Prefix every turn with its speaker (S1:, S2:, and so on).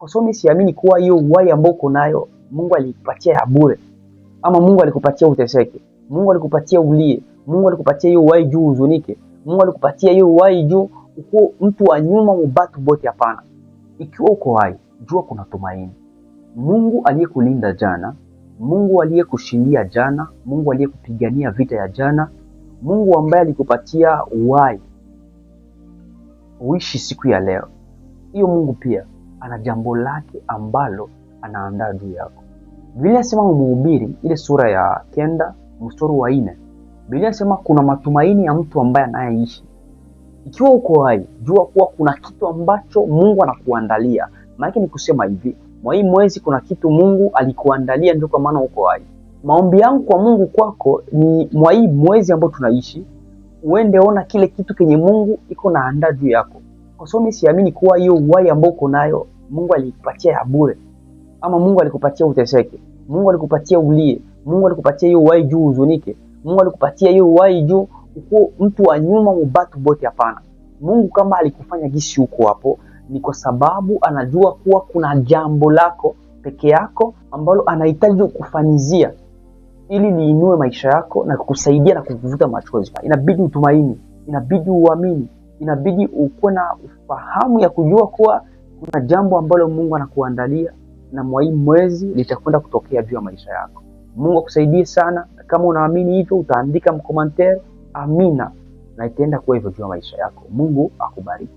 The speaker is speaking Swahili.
S1: Kwa sababu mimi siamini kuwa hiyo uhai ambao uko nayo Mungu alikupatia ya bure, ama Mungu alikupatia uteseke, Mungu alikupatia ulie, Mungu alikupatia hiyo uhai juu uzunike, Mungu alikupatia hiyo uhai juu uko mtu wa nyuma mubatu bote. Hapana. Ikiwa uko hai, jua kuna tumaini. Mungu aliyekulinda jana, Mungu aliyekushindia jana, Mungu aliyekupigania vita ya jana, Mungu ambaye alikupatia uhai uishi siku ya leo, hiyo Mungu pia ana jambo lake ambalo anaandaa juu yako. Biblia inasema Mhubiri ile sura ya 9 mstari wa 4. Biblia inasema kuna matumaini ya mtu ambaye anayeishi. Ikiwa uko hai, jua kuwa kuna kitu ambacho Mungu anakuandalia. Maana ni kusema hivi, mwa hii mwezi kuna kitu Mungu alikuandalia, ndio kwa maana uko hai. Maombi yangu kwa Mungu kwako ni mwa hii mwezi ambao tunaishi, uende ona kile kitu kenye Mungu iko naandaa juu yako. Kwa sababu mimi siamini kuwa hiyo uhai ambao uko nayo Mungu alikupatia ya bure, ama Mungu alikupatia uteseke, Mungu alikupatia ulie, Mungu alikupatia hiyo uhai juu uzunike, Mungu alikupatia hiyo uhai juu uko mtu wa nyuma mubatu bote. Hapana. Mungu kama alikufanya gisi huko hapo, ni kwa sababu anajua kuwa kuna jambo lako peke yako ambalo anahitaji kukufanizia ili liinue maisha yako na kukusaidia na kukuvuta machozi. Inabidi utumaini, inabidi uamini, inabidi ukuwe na ufahamu ya kujua kuwa kuna jambo ambalo Mungu anakuandalia na mwa hii mwezi litakwenda kutokea juu ya maisha yako. Mungu akusaidie sana. Kama unaamini hivyo, utaandika mkomentere amina na itaenda kuwa hivyo juu ya maisha yako. Mungu akubariki.